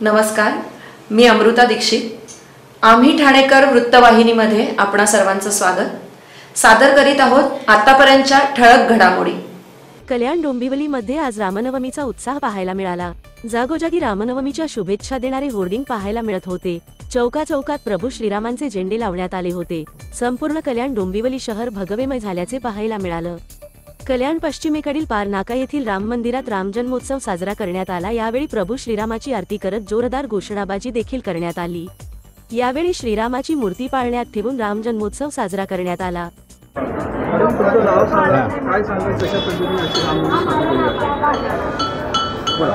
नमस्कार, मी अमृता दीक्षित। आम्ही ठाणेकर वृत्तवाहिनीमध्ये आपणा सर्वांचं स्वागत सादर करीत आहोत आतापर्यंतच्या ठळक घडामोडी। कल्याण डोंबिवलीमध्ये आज रामनवमीचा उत्साह पाहायला मिळाला। जागोजागी रामनवमीच्या शुभेच्छा देणारे होर्डिंग पाहायला मिळत होते। चौकाचौकात प्रभू श्रीरामांचे झेंडे लावण्यात आले होते। संपूर्ण कल्याण डोंबिवली शहर भगवेमय झाल्याचे पाहायला मिळालं। कल्याण पश्चिमेकडील पार नाका येथील राम मंदिरात रामजन्मोत्सव साजरा करण्यात आला। यावेळी प्रभू श्रीरामाची आरती करत जोरदार घोषणाबाजी देखील करण्यात आली। यावेळी श्रीरामाची मूर्ती पाळण्यात ठेवून रामजन्मोत्सव साजरा करण्यात आला।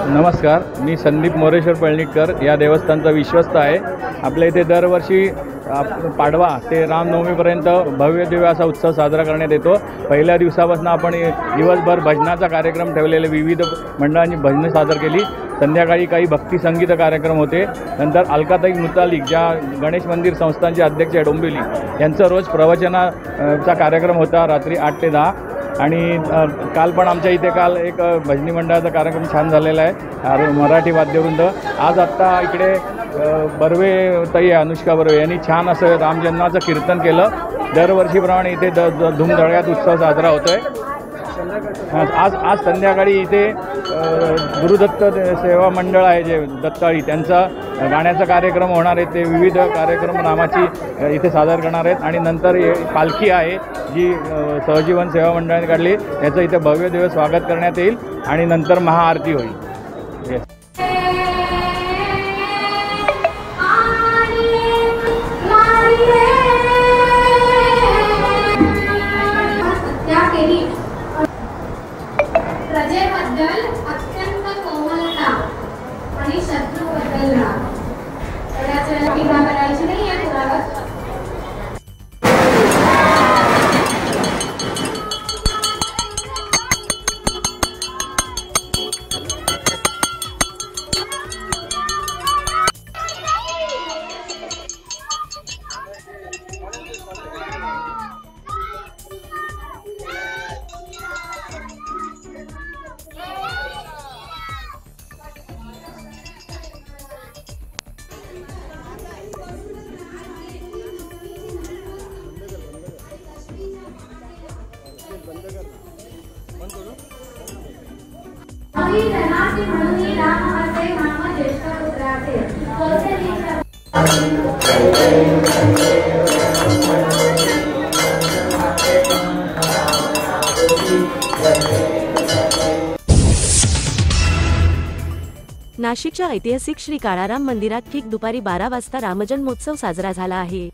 नमस्कार, मी संदीप मोरेश्वर पळणीकर या देवस्थानचा विश्वस्त आहे। आपल्या इथे दरवर्षी पाडवा ते रामनवमीपर्यंत भव्य दिव्य असा उत्सव साजरा करण्यात येतो। पहिल्या दिवसापासून आपण दिवसभर भजनाचा कार्यक्रम ठेवलेले, विविध मंडळांनी भजने सादर केली। संध्याकाळी काही भक्ती संगीत कार्यक्रम होते। नंतर अलकाताई मुतालिक ज्या गणेश मंदिर संस्थानचे अध्यक्ष आहे डोंबिवली, यांचं रोज प्रवचनाचा कार्यक्रम होता रात्री 8 ते 10। आणि काल पण आमच्या इथे काल एक भजनी मंडळाचा कार्यक्रम छान झालेला आहे, मराठी वाद्यवृंद। आज आत्ता इकडे बर्वे ताई अनुष्का बर्वे यांनी छान असं रामजन्माचं कीर्तन केलं। दरवर्षीप्रमाणे इथे धूमधडाक्यात उत्सव साजरा होतोय। आज संध्याकाळी इथे गुरुदत्त सेवा मंडळ आहे जे दत्ताळी, त्यांचा गाण्याचा कार्यक्रम होणार आहे। ते विविध कार्यक्रम रामाची इथे सादर करणार आहेत। आणि नंतर पालखी आहे जी सहजीवन सेवा मंडळाने काढली, याचं इथे भव्य दिवस स्वागत करण्यात येईल आणि नंतर महाआरती होईल। प्रजेबद्दल अत्यंत कोमलता आणि शत्रूबद्दल राग, त्याच्या टीका करायची नाही आहे कुणाला। नाशिकच्या ऐतिहासिक श्री काळाराम मंदिरात ठीक दुपारी 12 वाजता रामजन्मोत्सव साजरा झाला आहे।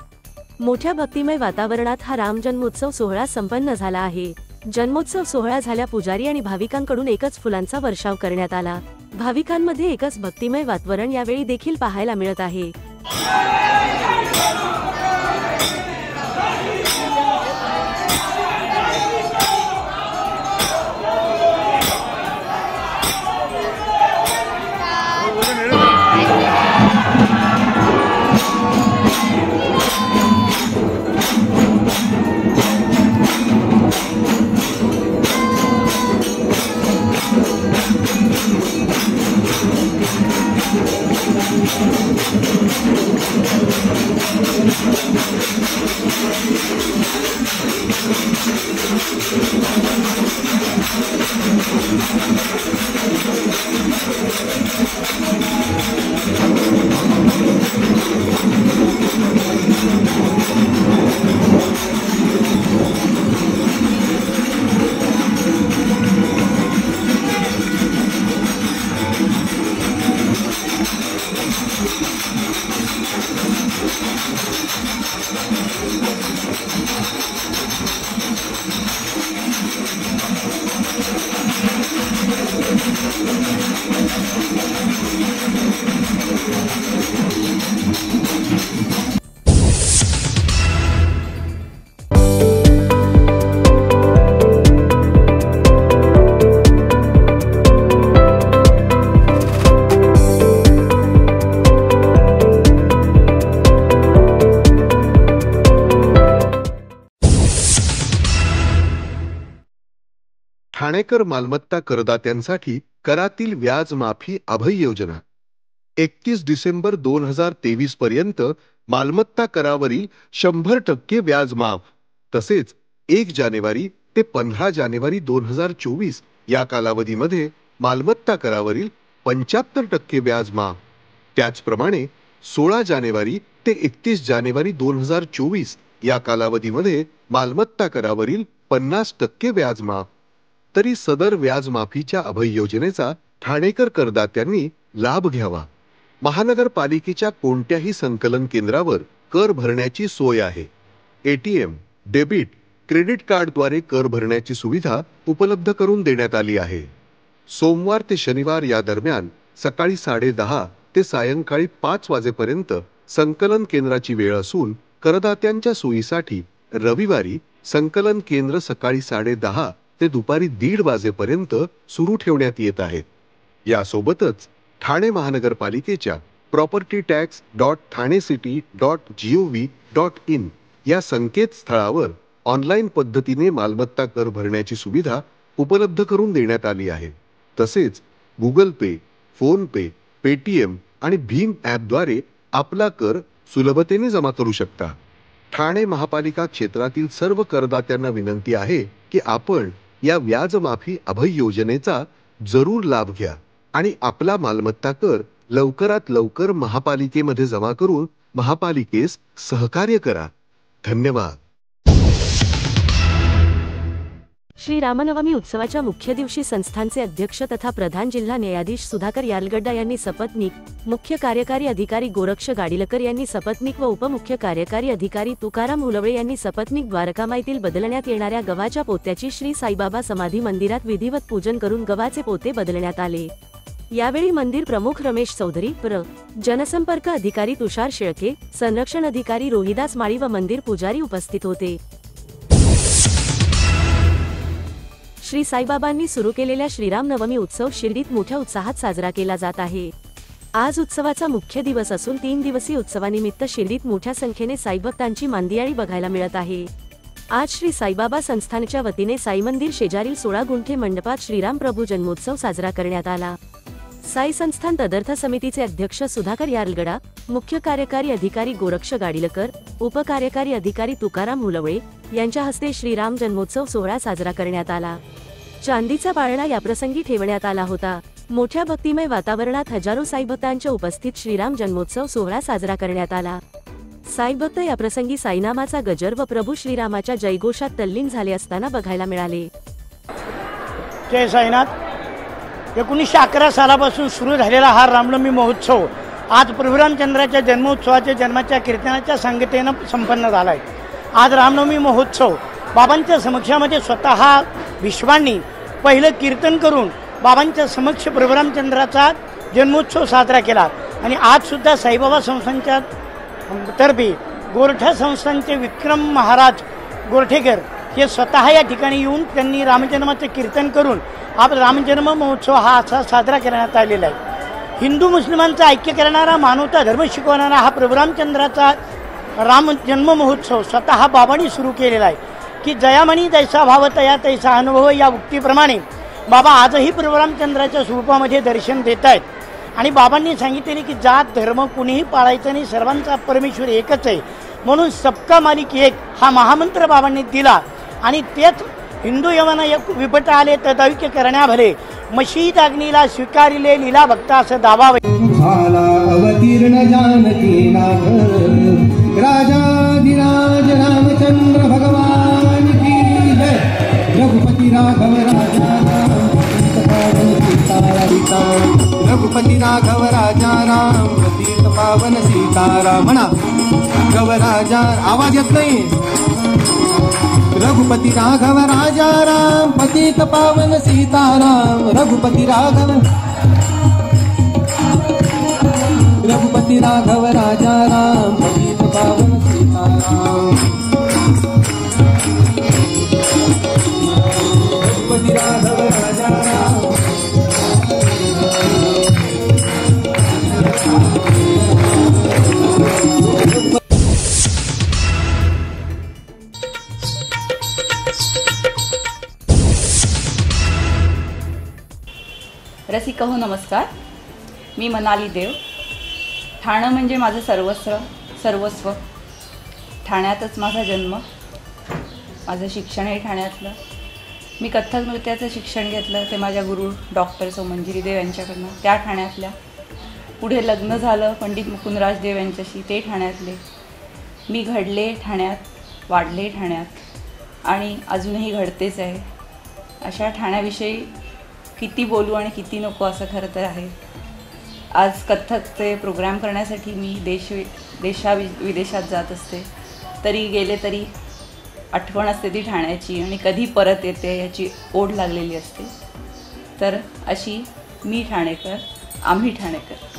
मोठ्या भक्तिमय वातावरणात हा रामजन्मोत्सव सोहळा संपन्न झाला आहे। जन्मोत्सव सोहळा झाल्या पुजारी आणि भाविकांकडून एकच फुलांचा वर्षाव करण्यात आला। भाविकांमध्ये एकच भक्तिमय वातावरण यावेळी देखील पाहायला मिळत आहे। ठाणेकर मालमत्ता करदात्यांसाठी करातील व्याज माफी अभय योजना। 31 डिसेंबर 2023 पर्यंत मालमत्ता करावरील 100% व्याज माफ, तसेच 1 जानेवारी ते 15 जानेवारी 2024 या कालावधीमध्ये मालमत्ता करावरील 75% व्याज माफ. त्याचप्रमाणे 16 जानेवारी ते 31 जानेवारी 2024 या कालावधीमध्ये मालमत्ता करावरील 50% व्याज माफ. तरी सदर व्याज माफीच्या अभय योजनेचा ठाणेकर करदात्यांनी लाभ घ्यावा. महानगरपालिकेच्या कोणत्याही संकलन केंद्रावर कर भरण्याची सोय आहे. ATM, डेबिट, क्रेडिट कार्डद्वारे कर भरण्याची सुविधा उपलब्ध करून देण्यात आली आहे. सोमवार ते शनिवार या दरम्यान सकाळी 10:30 ते सायंकाळी 5 वाजेपर्यंत संकलन केंद्राची वेळ असून करदात्यांच्या सोयीसाठी रविवारी संकलन केंद्र सकाळी 10:30 ते दुपारी 1:30 वाजेपर्यंत सुरू ठेवण्यात येत आहेत. यासोबतच ठाणे महानगरपालिकेच्या propertytax.thanecity.gov.in या संकेतस्थळावर ऑनलाईन पद्धतीने मालमत्ता कर भरण्याची सुविधा उपलब्ध करून देण्यात आली आहे. तसेच गुगल पे, फोन पे, पेटीएम आणि भीम ॲपद्वारे आपला कर सुलभतेने जमा करू शकता. ठाणे महापालिका क्षेत्रातील सर्व करदात्यांना विनंती आहे की आपण या व्याजमाफी अभय योजनेचा जरूर लाभ घ्या आणि आपला मालमत्ता कर लवकरात लवकर महापालिकेमध्ये जमा करून महापालिकेस सहकार्य करा. धन्यवाद. श्री रामनवमी उत्सवाच्या मुख्य दिवशी संस्थानचे अध्यक्ष तथा प्रधान जिल्हा न्यायाधीश सुधाकर यारगड्डा यांनी सपत्नीक, मुख्य कार्यकारी अधिकारी गोरक्ष गाडीलकर यांनी सपत्नीक व उपमुख्य कार्यकारी अधिकारी तुकाराम हुलवळे यांनी सपत्नीक द्वारकामाईतील बदलण्यात येणाऱ्या गव्हाच्या पोत्याची श्री साईबाबा समाधी मंदिरात विधिवत पूजन करून गव्हाचे पोते बदलण्यात आले. यावेळी मंदिर प्रमुख रमेश चौधरी, जनसंपर्क अधिकारी तुषार शेळके, संरक्षण अधिकारी रोहिदास माळी व मंदिर पुजारी उपस्थित होते. श्री साईबाबांनी सुरू केलेल्या श्रीराम नवमी उत्सव शिर्डीत मोठ्या उत्साहात साजरा केला जात आहे. आज उत्सवाचा मुख्य दिवस असून 3 दिवसीय उत्सवानिमित्त शिर्डीत मोठ्या संख्येने साईभक्तांची मांदियाळी बघायला मिळत आहे. आज श्री साईबाबा संस्थानच्या वतीने साई मंदिर शेजारील 16 गुंठे मंडपात श्रीराम प्रभू जन्मोत्सव साजरा करण्यात आला. साई संस्थान तदर्थ समितीचे अध्यक्ष सुधाकर यारगडा, मुख्य कार्यकारी अधिकारी गोरक्ष गाडीलकर, उपकार्यकारी अधिकारी तुकाराम हुलवळे यांच्या हस्ते श्रीराम जन्मोत्सव सोहळा साजरा करण्यात आला. चांदीचा पाळणा याप्रसंगी ठेवण्यात आला होता. मोठ्या भक्तिमय वातावरणात हजारो साईभक्तांच्या उपस्थित श्रीराम जन्मोत्सव सोहळा साजरा करण्यात आला. साईभक्त याप्रसंगी साईनामाचा गजर व प्रभू श्रीरामाच्या जयघोषात तल्लीन झाले असताना बघायला मिळाले. जय साईनाथ. 1911 सालापासून सुरू झालेला हा रामनवमी महोत्सव आज प्रभू रामचंद्राच्या जन्मोत्सवाच्या जन्माच्या कीर्तनाच्या सांगतेनं संपन्न झाला आहे. आज रामनवमी महोत्सव बाबांच्या समक्षामध्ये स्वतः विश्वांनी पहिलं कीर्तन करून बाबांच्या समक्ष प्रभू रामचंद्राचा जन्मोत्सव साजरा केला. आणि आज सुद्धा साईबाबा संस्थांच्या तर्फे गोरठा संस्थानचे विक्रम महाराज गोरठेकर हे स्वतः या ठिकाणी येऊन त्यांनी रामजन्माचे कीर्तन करून आज रामजन्म महोत्सव हा असा साजरा करण्यात आलेला आहे. हिंदू मुस्लिमांचं ऐक्य करणारा, मानवता धर्म शिकवणारा हा प्रभू रामचंद्राचा राम जन्म महोत्सव स्वतः बाबांनी सुरू केलेला आहे की जयामणी जैसा भाव तया तैसा अनुभव या उक्तीप्रमाणे बाबा आजही प्रभू रामचंद्राच्या स्वरूपामध्ये दर्शन देत आहेत. आणि बाबांनी सांगितले की जात धर्म कुणीही पाळायचं नाही, सर्वांचा परमेश्वर एकच आहे. म्हणून सबका मालिक एक हा महामंत्र बाबांनी दिला आणि तेच हिंदू यवना विपट आले तदैक्य करण्या भले मशीद अग्नीला स्वीकारिले लीला भक्ता असं दावावे. अवतीर्ण जानकी नाथ राजाधिराज रामचंद्र भगवान की जय. रघुपति राघव राजा रघुपति राघव राजा राम प्रतीत पावन सीताराम. म्हणा राघव राजा, आवाज येत नाही. रघुपति राघव राजा राम पतित पावन सीताराम. रघुपति राघव राजा राम पतित पावन सीताराम. रघुपति राघव राजा राम. रसिका हो नमस्कार. मी मनाली देव, ठाणं म्हणजे माझं सर्वस्व. ठाण्यातच माझा जन्म, माझं शिक्षणही ठाण्यातलं. मी कथ्थक नृत्याचं शिक्षण घेतलं ते माझ्या गुरु डॉक्टर सौ मंजिरी देव यांच्याकडनं, त्या ठाण्यातल्या. पुढे लग्न झालं पंडित मुकुंदराज देव यांच्याशी, ते ठाण्यातले. मी घडले ठाण्यात, वाढले ठाण्यात आणि अजूनही घडतेच आहे. अशा ठाण्याविषयी किती बोलू आणि किती नको असं खरं तर आहे. आज कथ्थकचे प्रोग्राम करण्यासाठी मी विदेशात जात असते, तरी गेले तरी आठवण असते ती ठाण्याची आणि कधी परत येते याची ओढ लागलेली असते. तर अशी मी ठाणेकर, आम्ही ठाणेकर.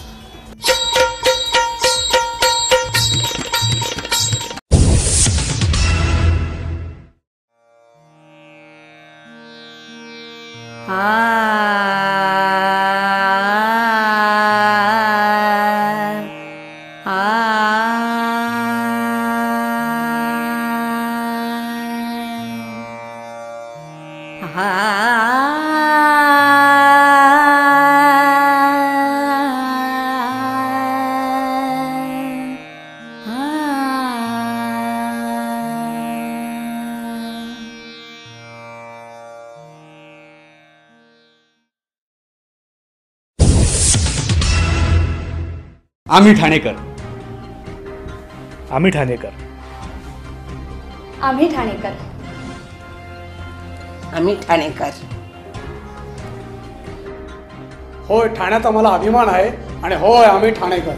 आम्ही ठाणेकर. आम्ही ठाणेकर. आम्ही ठाणेकर. आम्ही ठाणेकर. होय, ठाण्यात आम्हाला अभिमान आहे आणि होय आम्ही ठाणेकर.